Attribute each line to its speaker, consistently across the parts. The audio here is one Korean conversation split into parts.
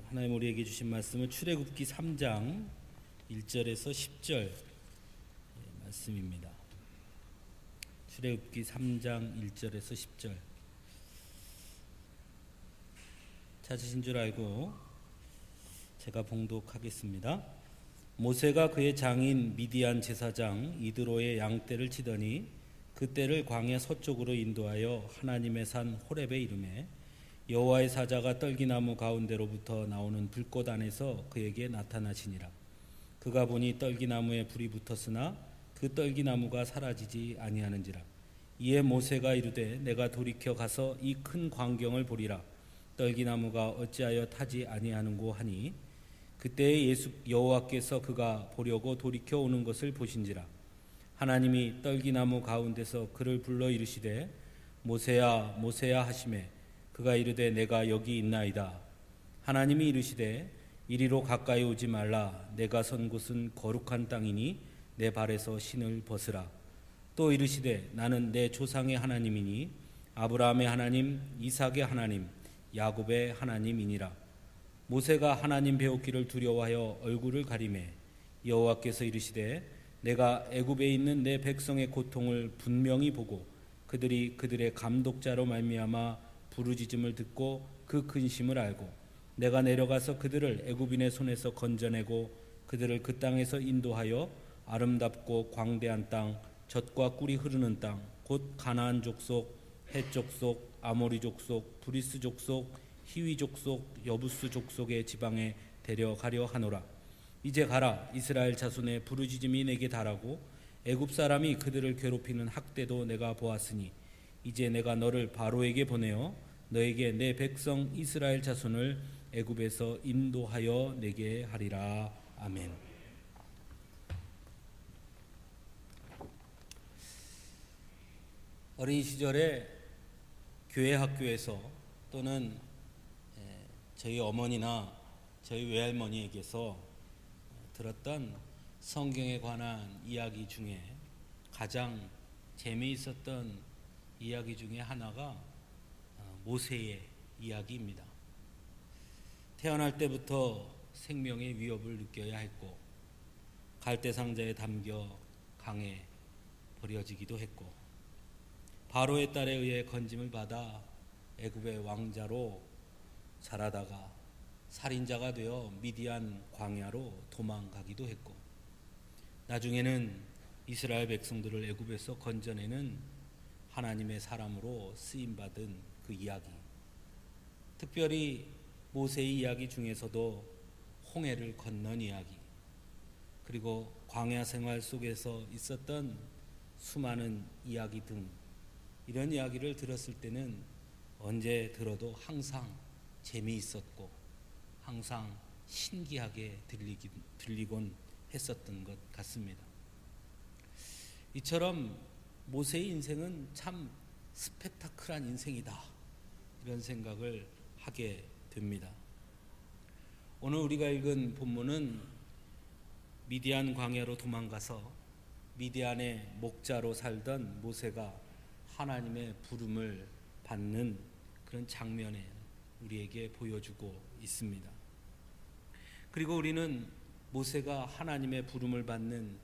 Speaker 1: 하나님 우리에게 주신 말씀은 출애굽기 3장 1절에서 10절 말씀입니다. 출애굽기 3장 1절에서 10절. 찾으신 줄 알고 제가 봉독하겠습니다. 모세가 그의 장인 미디안 제사장 이드로의 양떼를 치더니 그 떼를 광야 서쪽으로 인도하여 하나님의 산 호렙에 이르매 여호와의 사자가 떨기나무 가운데로부터 나오는 불꽃 안에서 그에게 나타나시니라. 그가 보니 떨기나무에 불이 붙었으나 그 떨기나무가 사라지지 아니하는지라. 이에 모세가 이르되 내가 돌이켜 가서 이 큰 광경을 보리라. 떨기나무가 어찌하여 타지 아니하는고 하니 그때에 여호와께서 그가 보려고 돌이켜 오는 것을 보신지라. 하나님이 떨기나무 가운데서 그를 불러 이르시되 모세야 모세야 하시매 그가 이르되 내가 여기 있나이다. 하나님이 이르시되 이리로 가까이 오지 말라. 내가 선 곳은 거룩한 땅이니 내 발에서 신을 벗으라. 또 이르시되 나는 내 조상의 하나님이니 아브라함의 하나님 이삭의 하나님 야곱의 하나님이니라. 모세가 하나님 배우기를 두려워하여 얼굴을 가리매 여호와께서 이르시되 내가 애굽에 있는 내 백성의 고통을 분명히 보고 그들이 그들의 감독자로 말미암아 부르짖음을 듣고 그 근심을 알고 내가 내려가서 그들을 애굽인의 손에서 건져내고 그들을 그 땅에서 인도하여 아름답고 광대한 땅 젖과 꿀이 흐르는 땅 곧 가나안 족속 헷 족속 아모리 족속 브리스 족속 히위 족속 여부스 족속의 지방에 데려가려 하노라. 이제 가라. 이스라엘 자손의 부르짖음이 내게 달하고 애굽 사람이 그들을 괴롭히는 학대도 내가 보았으니 이제 내가 너를 바로에게 보내어 너에게 내 백성 이스라엘 자손을 애굽에서 인도하여 내게 하리라. 아멘. 어린 시절에 교회 학교에서 또는 저희 어머니나 저희 외할머니에게서 들었던 성경에 관한 이야기 중에 가장 재미있었던 이야기 중에 하나가 모세의 이야기입니다. 태어날 때부터 생명의 위협을 느껴야 했고 갈대상자에 담겨 강에 버려지기도 했고 바로의 딸에 의해 건짐을 받아 애굽의 왕자로 자라다가 살인자가 되어 미디안 광야로 도망가기도 했고 나중에는 이스라엘 백성들을 애굽에서 건져내는 하나님의 사람으로 쓰임받은 그 이야기, 특별히 모세의 이야기 중에서도 홍해를 건넌 이야기, 그리고 광야 생활 속에서 있었던 수많은 이야기 등 이런 이야기를 들었을 때는 언제 들어도 항상 재미있었고 항상 신기하게 들리곤 했었던 것 같습니다. 이처럼 모세의 인생은 참 스펙타클한 인생이다, 이런 생각을 하게 됩니다. 오늘 우리가 읽은 본문은 미디안 광야로 도망가서 미디안의 목자로 살던 모세가 하나님의 부름을 받는 그런 장면에 우리에게 보여주고 있습니다. 그리고 우리는 모세가 하나님의 부름을 받는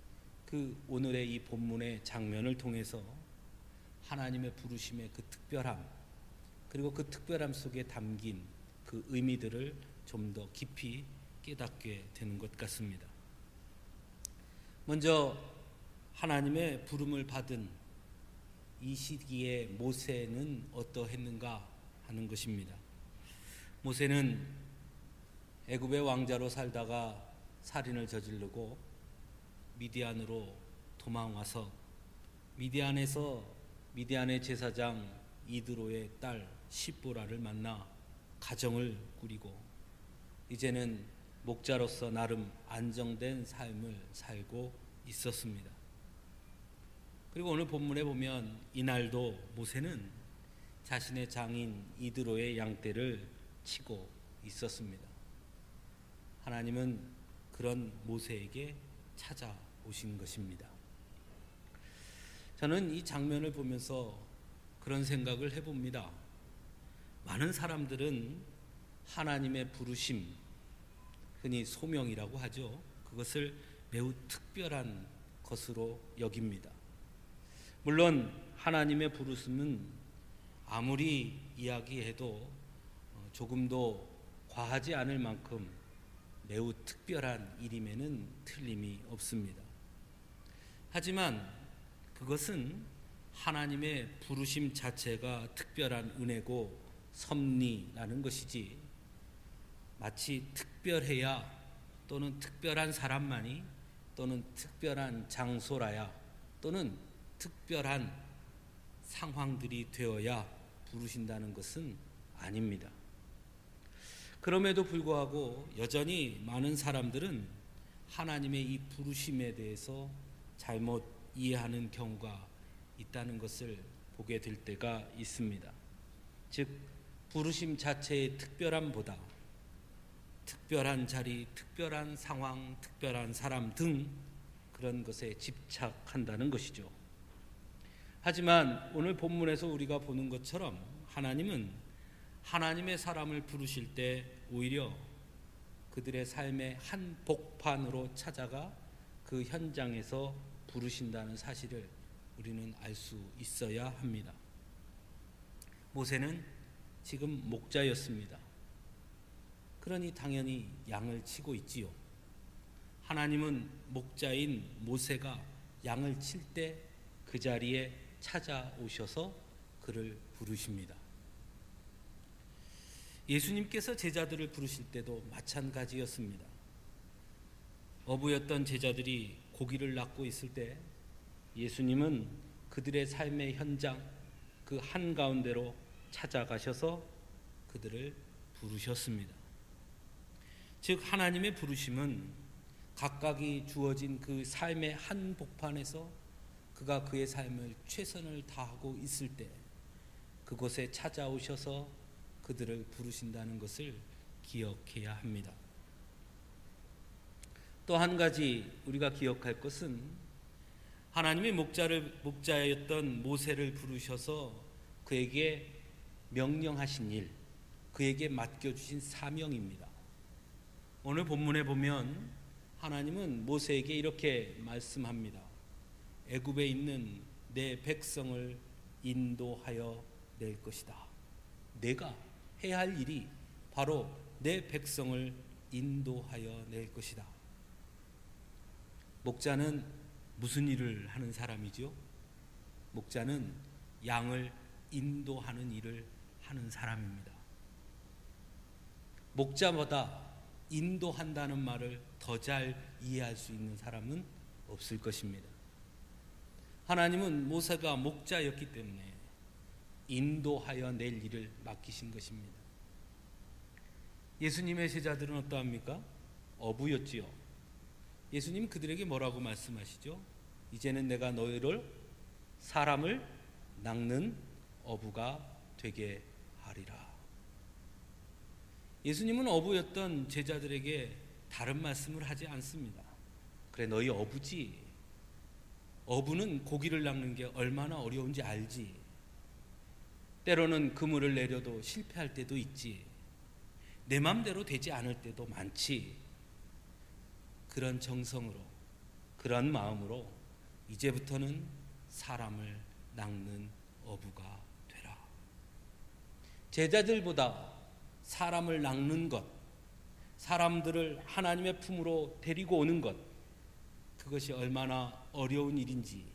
Speaker 1: 그 오늘의 이 본문의 장면을 통해서 하나님의 부르심의 그 특별함, 그리고 그 특별함 속에 담긴 그 의미들을 좀 더 깊이 깨닫게 되는 것 같습니다. 먼저 하나님의 부름을 받은 이 시기에 모세는 어떠했는가 하는 것입니다. 모세는 애굽의 왕자로 살다가 살인을 저지르고 미디안으로 도망와서 미디안의 제사장 이드로의 딸 시보라를 만나 가정을 꾸리고 이제는 목자로서 나름 안정된 삶을 살고 있었습니다. 그리고 오늘 본문에 보면 이날도 모세는 자신의 장인 이드로의 양떼를 치고 있었습니다. 하나님은 그런 모세에게 찾아오신 것입니다. 저는 이 장면을 보면서 그런 생각을 해봅니다. 많은 사람들은 하나님의 부르심, 흔히 소명이라고 하죠. 그것을 매우 특별한 것으로 여깁니다. 물론 하나님의 부르심은 아무리 이야기해도 조금도 과하지 않을 만큼 매우 특별한 일임에는 틀림이 없습니다. 하지만 그것은 하나님의 부르심 자체가 특별한 은혜고 섭리라는 것이지, 마치 특별해야 또는 특별한 사람만이 또는 특별한 장소라야 또는 특별한 상황들이 되어야 부르신다는 것은 아닙니다. 그럼에도 불구하고 여전히 많은 사람들은 하나님의 이 부르심에 대해서 잘못 이해하는 경우가 있다는 것을 보게 될 때가 있습니다. 즉, 부르심 자체의 특별함보다 특별한 자리, 특별한 상황, 특별한 사람 등 그런 것에 집착한다는 것이죠. 하지만 오늘 본문에서 우리가 보는 것처럼 하나님은 하나님의 사람을 부르실 때 오히려 그들의 삶의 한 복판으로 찾아가 그 현장에서 부르신다는 사실을 우리는 알 수 있어야 합니다. 모세는 지금 목자였습니다. 그러니 당연히 양을 치고 있지요. 하나님은 목자인 모세가 양을 칠 때 그 자리에 찾아오셔서 그를 부르십니다. 예수님께서 제자들을 부르실 때도 마찬가지였습니다. 어부였던 제자들이 고기를 낚고 있을 때 예수님은 그들의 삶의 현장 그 한가운데로 찾아가셔서 그들을 부르셨습니다. 즉, 하나님의 부르심은 각각이 주어진 그 삶의 한 복판에서 그가 그의 삶을 최선을 다하고 있을 때 그곳에 찾아오셔서 그들을 부르신다는 것을 기억해야 합니다. 또 한 가지 우리가 기억할 것은 하나님의 목자였던 모세를 부르셔서 그에게 명령하신 일, 그에게 맡겨주신 사명입니다. 오늘 본문에 보면 하나님은 모세에게 이렇게 말씀합니다. 애굽에 있는 내 백성을 인도하여 낼 것이다. 내가 해야 할 일이 바로 내 백성을 인도하여 낼 것이다. 목자는 무슨 일을 하는 사람이죠? 목자는 양을 인도하는 일을 하는 사람입니다. 목자보다 인도한다는 말을 더 잘 이해할 수 있는 사람은 없을 것입니다. 하나님은 모세가 목자였기 때문에 인도하여 낼 일을 맡기신 것입니다. 예수님의 제자들은 어떠합니까? 어부였지요. 예수님 그들에게 뭐라고 말씀하시죠? 이제는 내가 너희를 사람을 낚는 어부가 되게 하리라. 예수님은 어부였던 제자들에게 다른 말씀을 하지 않습니다. 그래, 너희 어부지. 어부는 고기를 낚는 게 얼마나 어려운지 알지. 때로는 그물을 내려도 실패할 때도 있지. 내 맘대로 되지 않을 때도 많지. 그런 정성으로, 그런 마음으로 이제부터는 사람을 낚는 어부가 되라. 제자들보다 사람을 낚는 것, 사람들을 하나님의 품으로 데리고 오는 것, 그것이 얼마나 어려운 일인지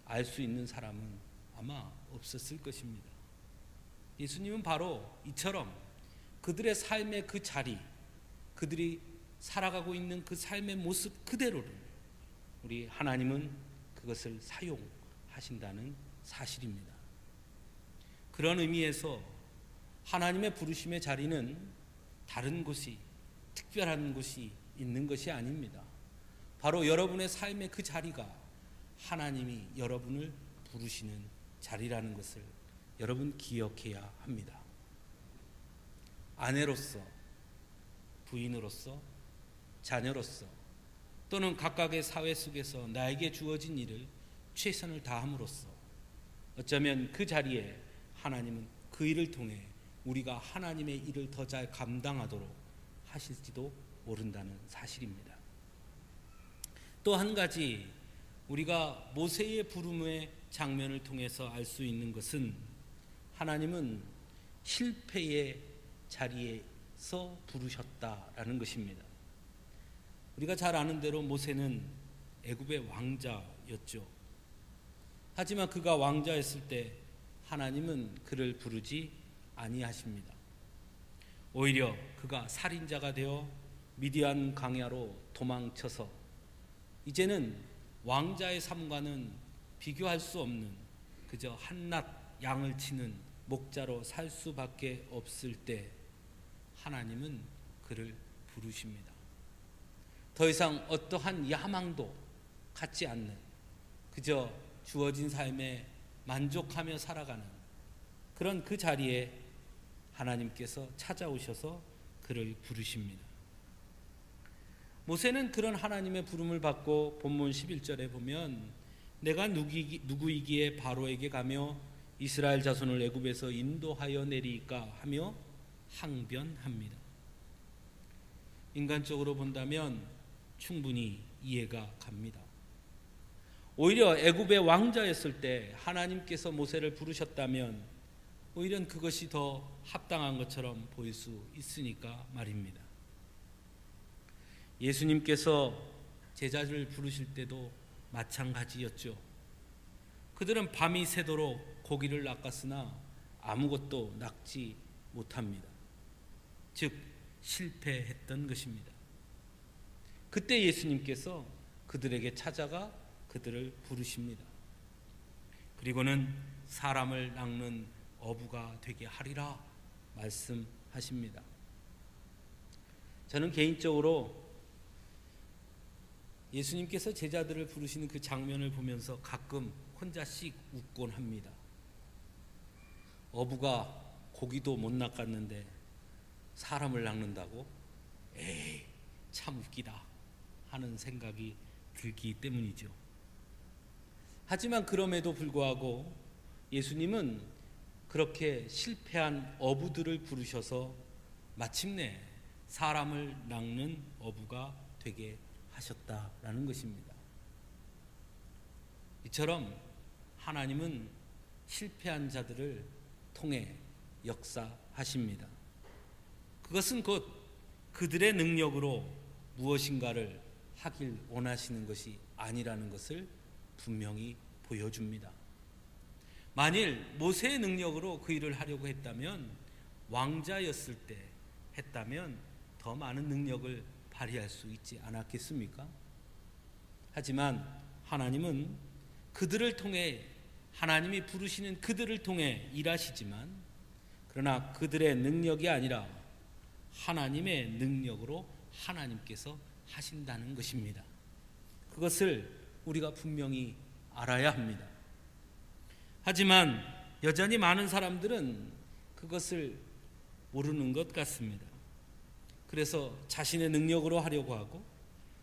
Speaker 1: 알 수 있는 사람은 아마 없었을 것입니다. 예수님은 바로 이처럼 그들의 삶의 그 자리, 그들이 살아가고 있는 그 삶의 모습 그대로를 우리 하나님은 그것을 사용하신다는 사실입니다. 그런 의미에서 하나님의 부르심의 자리는 다른 곳이, 특별한 곳이 있는 것이 아닙니다. 바로 여러분의 삶의 그 자리가 하나님이 여러분을 부르시는 자리라는 것을 여러분 기억해야 합니다. 아내로서, 부인으로서, 자녀로서 또는 각각의 사회 속에서 나에게 주어진 일을 최선을 다함으로써 어쩌면 그 자리에 하나님은 그 일을 통해 우리가 하나님의 일을 더 잘 감당하도록 하실지도 모른다는 사실입니다. 또 한 가지 우리가 모세의 부름의 장면을 통해서 알 수 있는 것은 하나님은 실패의 자리에서 부르셨다라는 것입니다. 우리가 잘 아는 대로 모세는 애굽의 왕자였죠. 하지만 그가 왕자였을 때 하나님은 그를 부르지 아니하십니다. 오히려 그가 살인자가 되어 미디안 광야로 도망쳐서 이제는 왕자의 삶과는 비교할 수 없는 그저 한낱 양을 치는 목자로 살 수밖에 없을 때 하나님은 그를 부르십니다. 더 이상 어떠한 야망도 갖지 않는 그저 주어진 삶에 만족하며 살아가는 그런 그 자리에 하나님께서 찾아오셔서 그를 부르십니다. 모세는 그런 하나님의 부름을 받고 본문 11절에 보면 내가 누구이기에 바로에게 가며 이스라엘 자손을 애굽에서 인도하여 내리까 하며 항변합니다. 인간적으로 본다면 충분히 이해가 갑니다. 오히려 애굽의 왕자였을 때 하나님께서 모세를 부르셨다면 오히려 그것이 더 합당한 것처럼 보일 수 있으니까 말입니다. 예수님께서 제자들을 부르실 때도 마찬가지였죠. 그들은 밤이 새도록 고기를 낚았으나 아무것도 낚지 못합니다. 즉 실패했던 것입니다. 그때 예수님께서 그들에게 찾아가 그들을 부르십니다. 그리고는 사람을 낚는 어부가 되게 하리라 말씀하십니다. 저는 개인적으로 예수님께서 제자들을 부르시는 그 장면을 보면서 가끔 혼자씩 웃곤 합니다. 어부가 고기도 못 낚았는데 사람을 낚는다고? 에이, 참 웃기다 하는 생각이 들기 때문이죠. 하지만 그럼에도 불구하고 예수님은 그렇게 실패한 어부들을 부르셔서 마침내 사람을 낚는 어부가 되게 하셨다라는 것입니다. 이처럼 하나님은 실패한 자들을 통해 역사하십니다. 그것은 곧 그들의 능력으로 무엇인가를 하길 원하시는 것이 아니라는 것을 분명히 보여줍니다. 만일 모세의 능력으로 그 일을 하려고 했다면 왕자였을 때 했다면 더 많은 능력을 발휘할 수 있지 않았겠습니까? 하지만 하나님은 그들을 통해 하나님이 부르시는 그들을 통해 일하시지만 그러나 그들의 능력이 아니라 하나님의 능력으로 하나님께서 하신다는 것입니다. 그것을 우리가 분명히 알아야 합니다. 하지만 여전히 많은 사람들은 그것을 모르는 것 같습니다. 그래서 자신의 능력으로 하려고 하고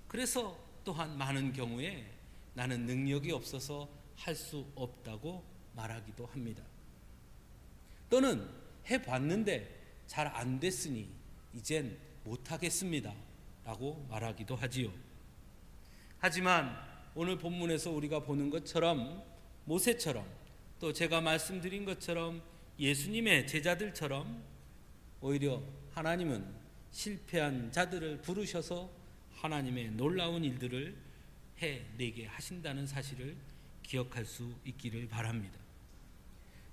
Speaker 1: 그래서 또한 많은 경우에 나는 능력이 없어서 할 수 없다고 말하기도 합니다. 또는 해봤는데 잘 안 됐으니 이젠 못하겠습니다 라고 말하기도 하지요. 하지만 오늘 본문에서 우리가 보는 것처럼 모세처럼 또 제가 말씀드린 것처럼 예수님의 제자들처럼 오히려 하나님은 실패한 자들을 부르셔서 하나님의 놀라운 일들을 해내게 하신다는 사실을 기억할 수 있기를 바랍니다.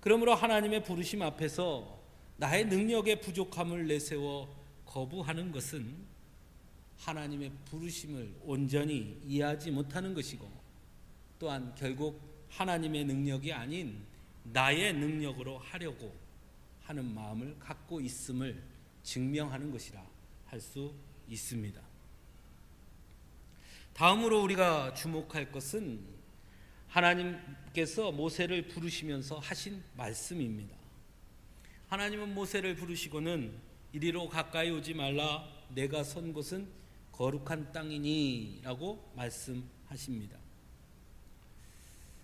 Speaker 1: 그러므로 하나님의 부르심 앞에서 나의 능력의 부족함을 내세워 거부하는 것은 하나님의 부르심을 온전히 이해하지 못하는 것이고 또한 결국 하나님의 능력이 아닌 나의 능력으로 하려고 하는 마음을 갖고 있음을 증명하는 것이라 할 수 있습니다. 다음으로 우리가 주목할 것은 하나님께서 모세를 부르시면서 하신 말씀입니다. 하나님은 모세를 부르시고는 이리로 가까이 오지 말라 내가 선 곳은 거룩한 땅이니 라고 말씀하십니다.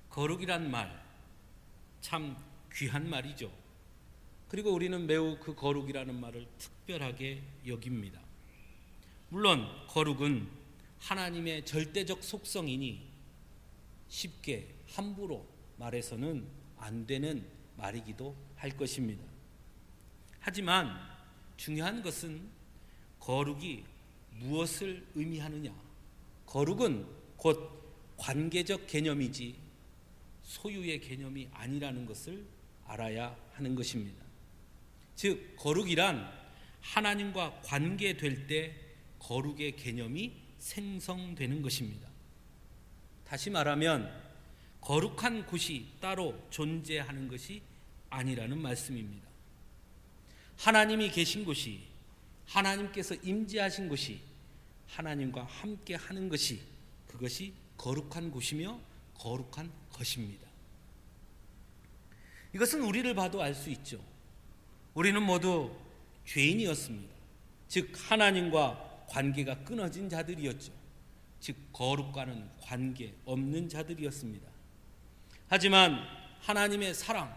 Speaker 1: 거룩이란 말 참 귀한 말이죠. 그리고 우리는 매우 그 거룩이라는 말을 특별하게 여깁니다. 물론 거룩은 하나님의 절대적 속성이니 쉽게 함부로 말해서는 안 되는 말이기도 할 것입니다. 하지만 중요한 것은 거룩이 무엇을 의미하느냐. 거룩은 곧 관계적 개념이지 소유의 개념이 아니라는 것을 알아야 하는 것입니다. 즉 거룩이란 하나님과 관계될 때 거룩의 개념이 생성되는 것입니다. 다시 말하면 거룩한 곳이 따로 존재하는 것이 아니라는 말씀입니다. 하나님이 계신 곳이, 하나님께서 임재하신 곳이, 하나님과 함께 하는 것이, 그것이 거룩한 곳이며 거룩한 것입니다. 이것은 우리를 봐도 알 수 있죠. 우리는 모두 죄인이었습니다. 즉 하나님과 관계가 끊어진 자들이었죠. 즉 거룩과는 관계 없는 자들이었습니다. 하지만 하나님의 사랑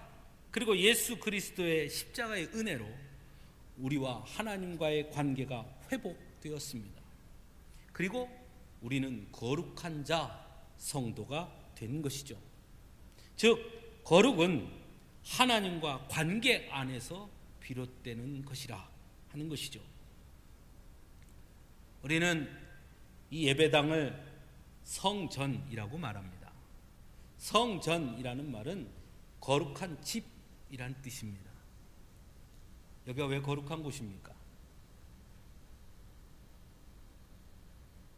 Speaker 1: 그리고 예수 그리스도의 십자가의 은혜로 우리와 하나님과의 관계가 회복되었습니다. 그리고 우리는 거룩한 자, 성도가 된 것이죠. 즉 거룩은 하나님과 관계 안에서 비롯되는 것이라 하는 것이죠. 우리는 이 예배당을 성전이라고 말합니다. 성전이라는 말은 거룩한 집이라는 뜻입니다. 여기가 왜 거룩한 곳입니까?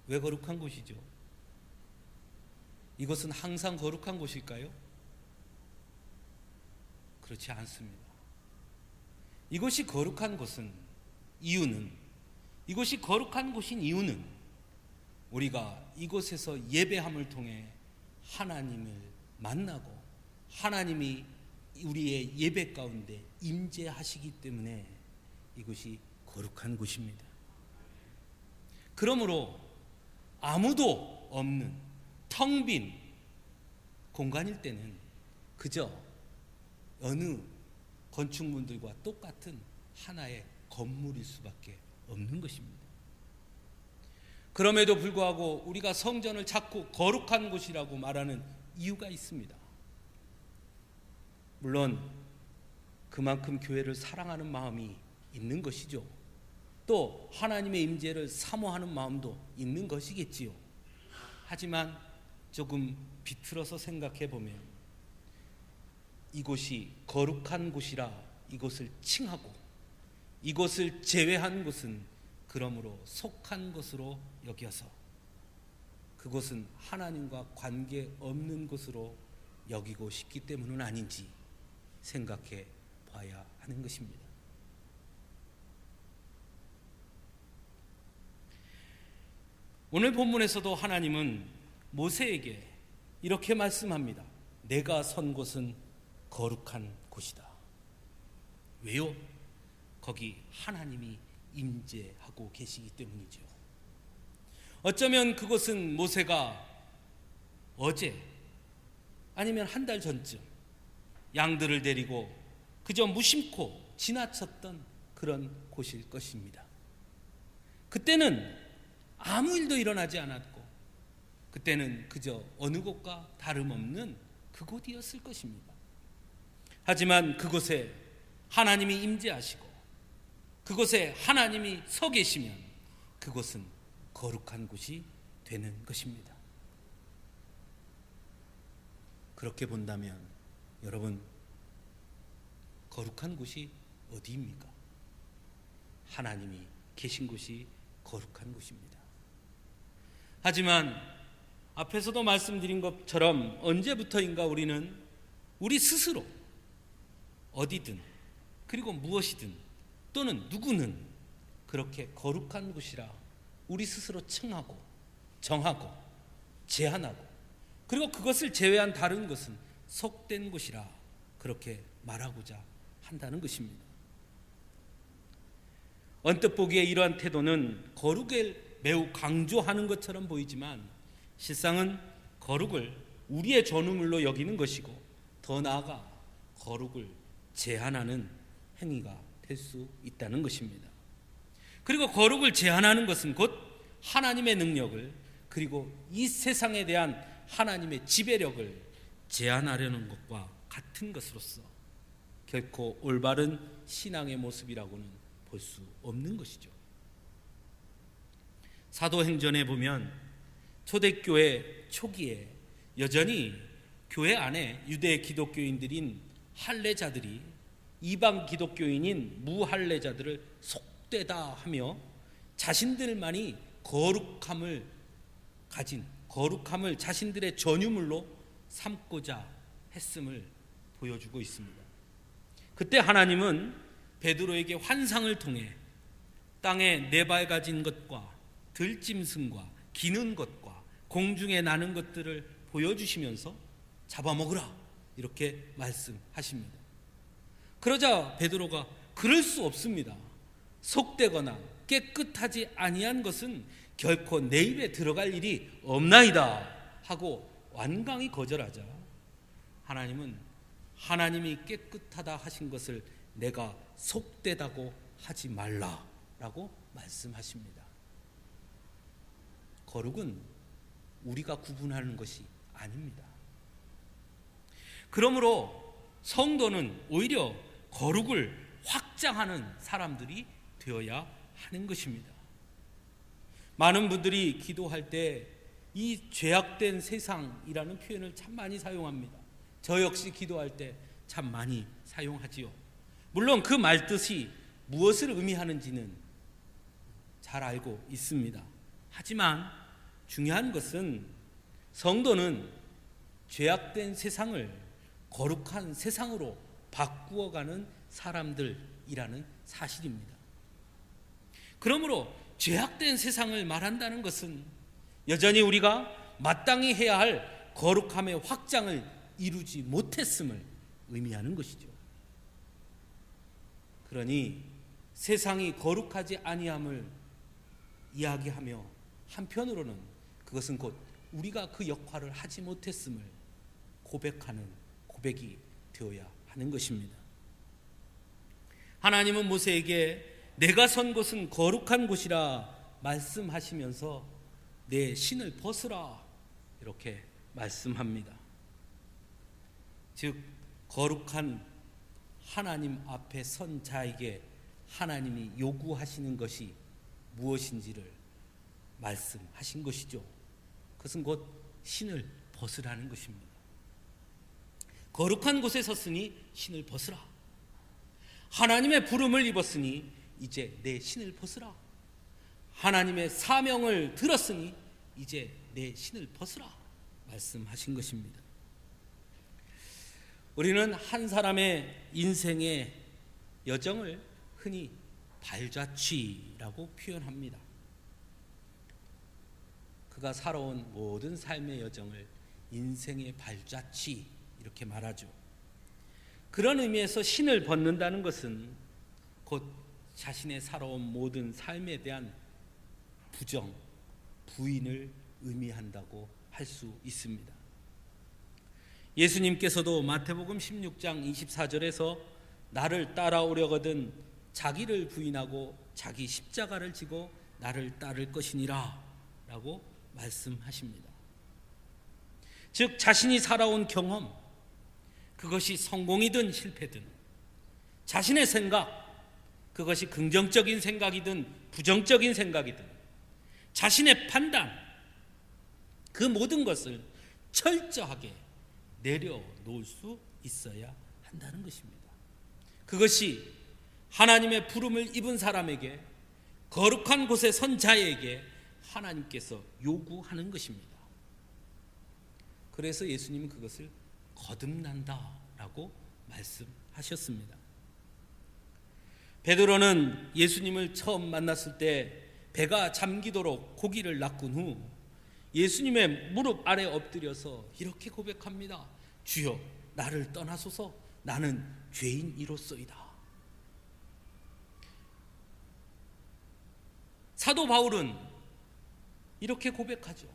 Speaker 1: 왜 거룩한 곳이죠? 이것은 항상 거룩한 곳일까요? 그렇지 않습니다. 이것이 거룩한 곳은 이곳이 거룩한 곳인 이유는 우리가 이곳에서 예배함을 통해 하나님을 만나고 하나님이 우리의 예배 가운데 임재하시기 때문에 이것이 거룩한 곳입니다. 그러므로 아무도 없는 텅 빈 공간일 때는 그저 어느 건축물들과 똑같은 하나의 건물일 수밖에 없는 것입니다. 그럼에도 불구하고 우리가 성전을 자꾸 거룩한 곳이라고 말하는 이유가 있습니다. 물론 그만큼 교회를 사랑하는 마음이 있는 것이죠. 또 하나님의 임재를 사모하는 마음도 있는 것이겠지요. 하지만 조금 비틀어서 생각해 보면 이곳이 거룩한 곳이라 이곳을 칭하고 이곳을 제외한 곳은 그러므로 속한 것으로 여겨서 그곳은 하나님과 관계없는 곳으로 여기고 싶기 때문은 아닌지 생각해 봐야 하는 것입니다. 오늘 본문에서도 하나님은 모세에게 이렇게 말씀합니다. 내가 선 곳은 거룩한 곳이다. 왜요? 거기 하나님이 임재하고 계시기 때문이죠. 어쩌면 그곳은 모세가 어제 아니면 한 달 전쯤 양들을 데리고 그저 무심코 지나쳤던 그런 곳일 것입니다. 그때는 아무 일도 일어나지 않았고 그때는 그저 어느 곳과 다름없는 그곳이었을 것입니다. 하지만 그곳에 하나님이 임재하시고 그곳에 하나님이 서 계시면 그곳은 거룩한 곳이 되는 것입니다. 그렇게 본다면 여러분, 거룩한 곳이 어디입니까? 하나님이 계신 곳이 거룩한 곳입니다. 하지만 앞에서도 말씀드린 것처럼 언제부터인가 우리는 우리 스스로 어디든 그리고 무엇이든 또는 누구는 그렇게 거룩한 곳이라 우리 스스로 칭하고 정하고 제한하고 그리고 그것을 제외한 다른 것은 속된 곳이라 그렇게 말하고자 한다는 것입니다. 언뜻 보기에 이러한 태도는 거룩을 매우 강조하는 것처럼 보이지만 실상은 거룩을 우리의 전우물로 여기는 것이고 더 나아가 거룩을 제한하는 행위가 될 수 있다는 것입니다. 그리고 거룩을 제한하는 것은 곧 하나님의 능력을, 그리고 이 세상에 대한 하나님의 지배력을 제한하려는 것과 같은 것으로서 결코 올바른 신앙의 모습이라고는 볼 수 없는 것이죠. 사도행전에 보면 초대교회 초기에 여전히 교회 안에 유대 기독교인들인 할례자들이 이방 기독교인인 무할례자들을 속되다 하며 자신들만이 거룩함을 자신들의 전유물로 삼고자 했음을 보여주고 있습니다. 그때 하나님은 베드로에게 환상을 통해 땅에 네발가진 것과 들짐승과 기는 것과 공중에 나는 것들을 보여주시면서 잡아먹으라 이렇게 말씀하십니다. 그러자 베드로가 그럴 수 없습니다. 속되거나 깨끗하지 아니한 것은 결코 내 입에 들어갈 일이 없나이다 하고 완강히 거절하자 하나님은 하나님이 깨끗하다 하신 것을 내가 속되다고 하지 말라라고 말씀하십니다. 거룩은 우리가 구분하는 것이 아닙니다. 그러므로 성도는 오히려 거룩을 확장하는 사람들이 되어야 하는 것입니다. 많은 분들이 기도할 때 이 죄악된 세상이라는 표현을 참 많이 사용합니다. 저 역시 기도할 때 참 많이 사용하지요. 물론 그 말뜻이 무엇을 의미하는지는 잘 알고 있습니다. 하지만 중요한 것은 성도는 죄악된 세상을 거룩한 세상으로 바꾸어가는 사람들이라는 사실입니다. 그러므로 죄악된 세상을 말한다는 것은 여전히 우리가 마땅히 해야 할 거룩함의 확장을 이루지 못했음을 의미하는 것이죠. 그러니 세상이 거룩하지 아니함을 이야기하며 한편으로는 그것은 곧 우리가 그 역할을 하지 못했음을 고백하는 고백이 되어야 하는 것입니다. 하나님은 모세에게 내가 선 곳은 거룩한 곳이라 말씀하시면서 내 신을 벗으라 이렇게 말씀합니다. 즉 거룩한 하나님 앞에 선 자에게 하나님이 요구하시는 것이 무엇인지를 말씀하신 것이죠. 그것은 곧 신을 벗으라는 것입니다. 거룩한 곳에 섰으니 신을 벗으라. 하나님의 부름을 입었으니 이제 내 신을 벗으라. 하나님의 사명을 들었으니 이제 내 신을 벗으라 말씀하신 것입니다. 우리는 한 사람의 인생의 여정을 흔히 발자취라고 표현합니다. 그가 살아온 모든 삶의 여정을 인생의 발자취 이렇게 말하죠. 그런 의미에서 신을 벗는다는 것은 곧 자신의 살아온 모든 삶에 대한 부정, 부인을 의미한다고 할 수 있습니다. 예수님께서도 마태복음 16장 24절에서 나를 따라오려거든 자기를 부인하고 자기 십자가를 지고 나를 따를 것이니라 라고 말씀하십니다. 즉 자신이 살아온 경험, 그것이 성공이든 실패든 자신의 생각, 그것이 긍정적인 생각이든 부정적인 생각이든 자신의 판단, 그 모든 것을 철저하게 내려놓을 수 있어야 한다는 것입니다. 그것이 하나님의 부름을 입은 사람에게, 거룩한 곳에 선 자에게 하나님께서 요구하는 것입니다. 그래서 예수님은 그것을 거듭난다라고 말씀하셨습니다. 베드로는 예수님을 처음 만났을 때 배가 잠기도록 고기를 낚은 후 예수님의 무릎 아래 엎드려서 이렇게 고백합니다. 주여 나를 떠나소서 나는 죄인이로소이다. 사도 바울은 이렇게 고백하죠.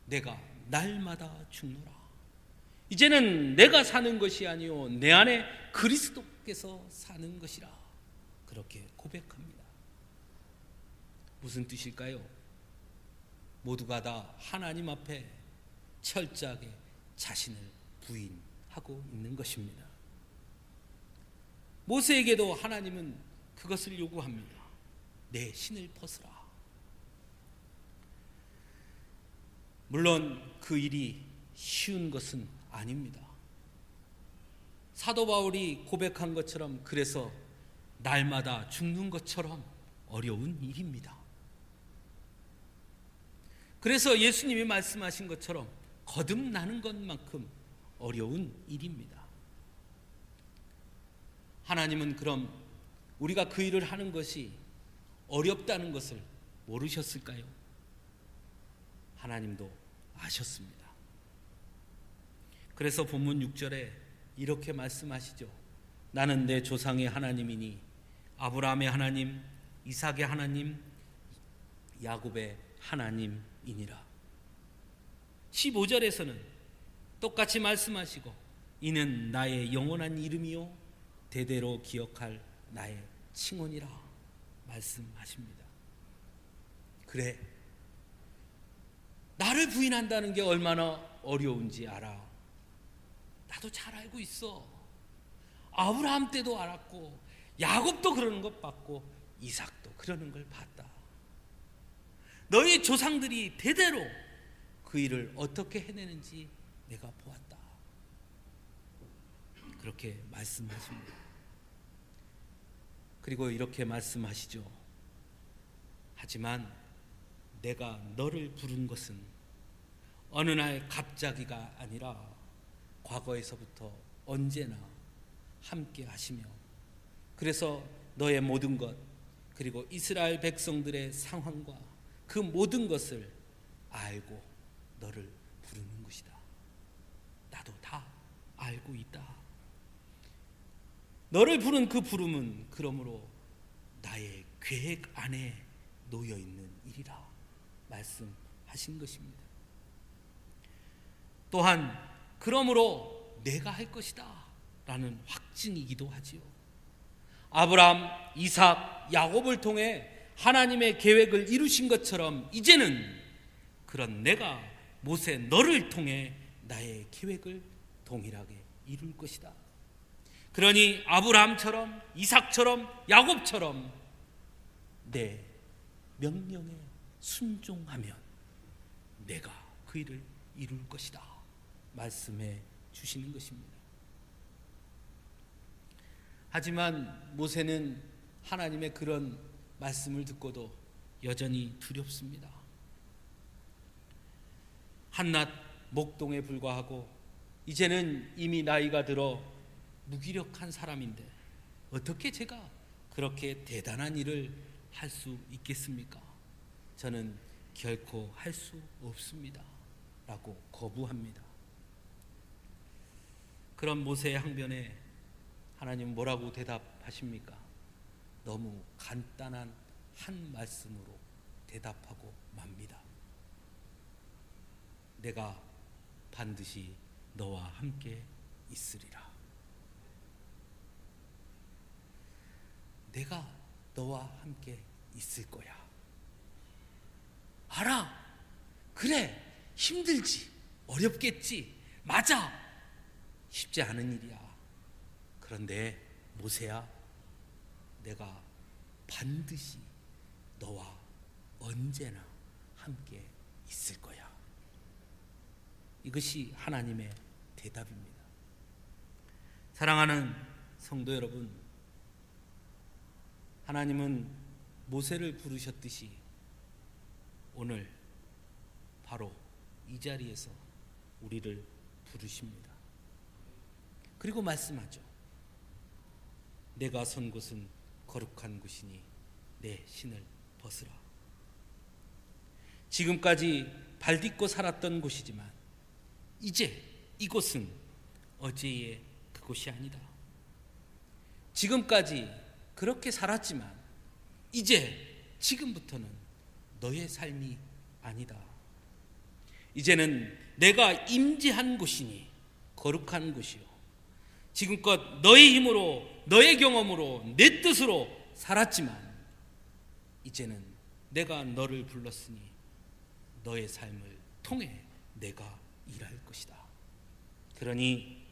Speaker 1: 내가 날마다 죽노라. 이제는 내가 사는 것이 아니요 내 안에 그리스도께서 사는 것이라. 그렇게 고백합니다. 무슨 뜻일까요? 모두가 다 하나님 앞에 철저하게 자신을 부인하고 있는 것입니다. 모세에게도 하나님은 그것을 요구합니다. 내 신을 벗으라. 물론 그 일이 쉬운 것은 아닙니다. 사도 바울이 고백한 것처럼 그래서 날마다 죽는 것처럼 어려운 일입니다. 그래서 예수님이 말씀하신 것처럼 거듭나는 것만큼 어려운 일입니다. 하나님은 그럼 우리가 그 일을 하는 것이 어렵다는 것을 모르셨을까요? 하나님도 아셨습니다. 그래서 본문 6절에 이렇게 말씀하시죠. 나는 내 조상의 하나님이니 아브라함의 하나님, 이삭의 하나님, 야곱의 하나님이니라. 15절에서는 똑같이 말씀하시고 이는 나의 영원한 이름이요 대대로 기억할 나의 칭언이라 말씀하십니다. 그래, 나를 부인한다는 게 얼마나 어려운지 알아. 나도 잘 알고 있어. 아브라함 때도 알았고 야곱도 그러는 것 봤고 이삭도 그러는 걸 봤다. 너희 조상들이 대대로 그 일을 어떻게 해내는지 내가 보았다. 그렇게 말씀하십니다. 그리고 이렇게 말씀하시죠. 하지만 내가 너를 부른 것은 어느 날 갑자기가 아니라 과거에서부터 언제나 함께 하시며 그래서 너의 모든 것 그리고 이스라엘 백성들의 상황과 그 모든 것을 알고 너를 부르는 것이다. 나도 다 알고 있다. 너를 부른 그 부름은 그러므로 나의 계획 안에 놓여 있는 일이라 말씀하신 것입니다. 또한 그러므로 내가 할 것이다 라는 확증이기도 하지요. 아브라함, 이삭, 야곱을 통해 하나님의 계획을 이루신 것처럼 이제는 그런 내가 모세 너를 통해 나의 계획을 동일하게 이룰 것이다. 그러니 아브라함처럼 이삭처럼 야곱처럼 내 명령에 순종하면 내가 그 일을 이룰 것이다 말씀해 주시는 것입니다. 하지만 모세는 하나님의 그런 말씀을 듣고도 여전히 두렵습니다. 한낱 목동에 불과하고 이제는 이미 나이가 들어 무기력한 사람인데 어떻게 제가 그렇게 대단한 일을 할 수 있겠습니까? 저는 결코 할 수 없습니다 라고 거부합니다. 그런 모세의 항변에 하나님 뭐라고 대답하십니까? 너무 간단한 한 말씀으로 대답하고 맙니다. 내가 반드시 너와 함께 있으리라. 내가 너와 함께 있을 거야. 알아. 그래. 힘들지. 어렵겠지. 맞아. 쉽지 않은 일이야. 그런데 모세야, 내가 반드시 너와 언제나 함께 있을 거야. 이것이 하나님의 대답입니다. 사랑하는 성도 여러분, 하나님은 모세를 부르셨듯이 오늘 바로 이 자리에서 우리를 부르십니다. 그리고 말씀하죠. 내가 선 곳은 거룩한 곳이니 내 신을 벗으라. 지금까지 발딛고 살았던 곳이지만 이제 이곳은 어제의 그곳이 아니다. 지금까지 그렇게 살았지만 이제 지금부터는 너의 삶이 아니다. 이제는 내가 임재한 곳이니 거룩한 곳이요. 지금껏 너의 힘으로 너의 경험으로 내 뜻으로 살았지만 이제는 내가 너를 불렀으니 너의 삶을 통해 내가 일할 것이다. 그러니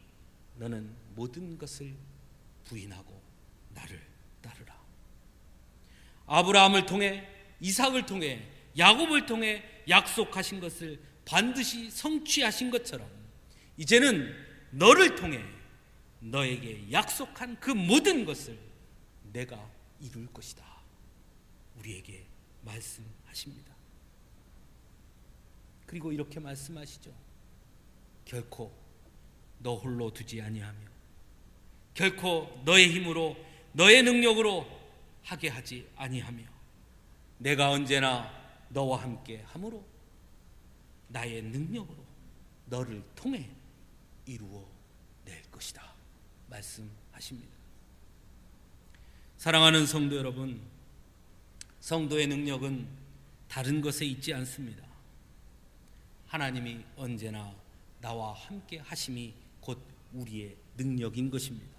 Speaker 1: 너는 모든 것을 부인하고 나를 따르라. 아브라함을 통해, 이삭을 통해, 야곱을 통해 약속하신 것을 반드시 성취하신 것처럼 이제는 너를 통해 너에게 약속한 그 모든 것을 내가 이룰 것이다. 우리에게 말씀하십니다. 그리고 이렇게 말씀하시죠. 결코 너 홀로 두지 아니하며 결코 너의 힘으로 너의 능력으로 하게 하지 아니하며 내가 언제나 너와 함께 함으로 나의 능력으로 너를 통해 이루어 낼 것이다 말씀하십니다. 사랑하는 성도 여러분, 성도의 능력은 다른 것에 있지 않습니다. 하나님이 언제나 나와 함께 하심이 곧 우리의 능력인 것입니다.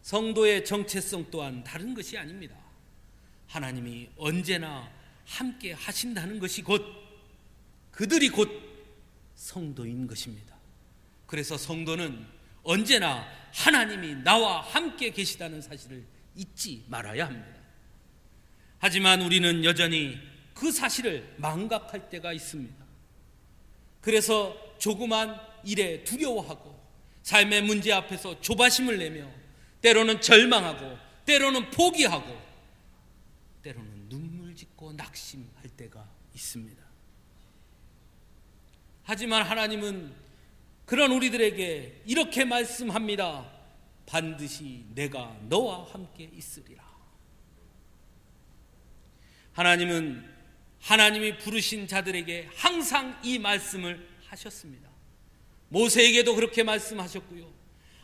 Speaker 1: 성도의 정체성 또한 다른 것이 아닙니다. 하나님이 언제나 함께 하신다는 것이 그들이 곧 성도인 것입니다. 그래서 성도는 언제나 하나님이 나와 함께 계시다는 사실을 잊지 말아야 합니다. 하지만 우리는 여전히 그 사실을 망각할 때가 있습니다. 그래서 조그만 일에 두려워하고 삶의 문제 앞에서 조바심을 내며 때로는 절망하고 때로는 포기하고 때로는 눈물 짓고 낙심할 때가 있습니다. 하지만 하나님은 그런 우리들에게 이렇게 말씀합니다. 반드시 내가 너와 함께 있으리라. 하나님은 하나님이 부르신 자들에게 항상 이 말씀을 하셨습니다. 모세에게도 그렇게 말씀하셨고요,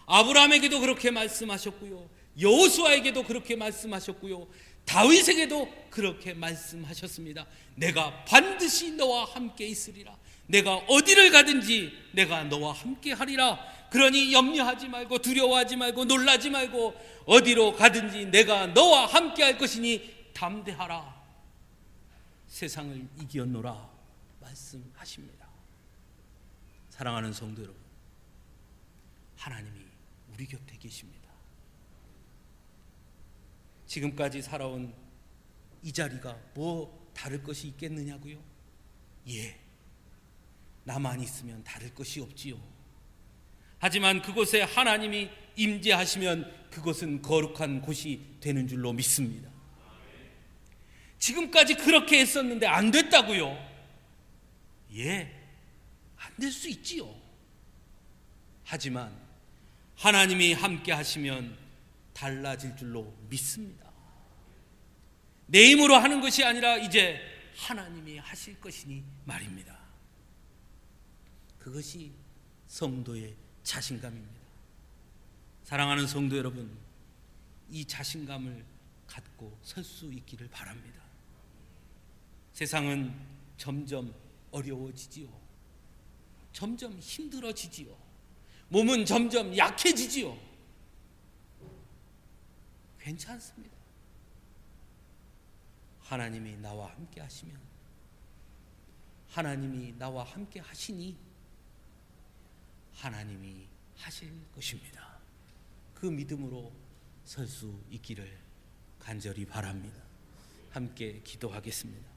Speaker 1: 아브라함에게도 그렇게 말씀하셨고요, 여호수아에게도 그렇게 말씀하셨고요, 다윗에게도 그렇게 말씀하셨습니다. 내가 반드시 너와 함께 있으리라. 내가 어디를 가든지 내가 너와 함께 하리라. 그러니 염려하지 말고 두려워하지 말고 놀라지 말고 어디로 가든지 내가 너와 함께 할 것이니 담대하라. 세상을 이겼노라 말씀하십니다. 사랑하는 성도 여러분, 하나님이 우리 곁에 계십니다. 지금까지 살아온 이 자리가 뭐 다를 것이 있겠느냐고요? 예, 나만 있으면 다를 것이 없지요. 하지만 그곳에 하나님이 임재하시면 그것은 거룩한 곳이 되는 줄로 믿습니다. 지금까지 그렇게 했었는데 안 됐다고요? 예, 안 될 수 있지요. 하지만 하나님이 함께 하시면 달라질 줄로 믿습니다. 내 힘으로 하는 것이 아니라 이제 하나님이 하실 것이니 말입니다. 그것이 성도의 자신감입니다. 사랑하는 성도 여러분, 이 자신감을 갖고 설 수 있기를 바랍니다. 세상은 점점 어려워지지요. 점점 힘들어지지요. 몸은 점점 약해지지요. 괜찮습니다. 하나님이 나와 함께 하시면, 하나님이 나와 함께 하시니 하나님이 하실 것입니다. 그 믿음으로 설 수 있기를 간절히 바랍니다. 함께 기도하겠습니다.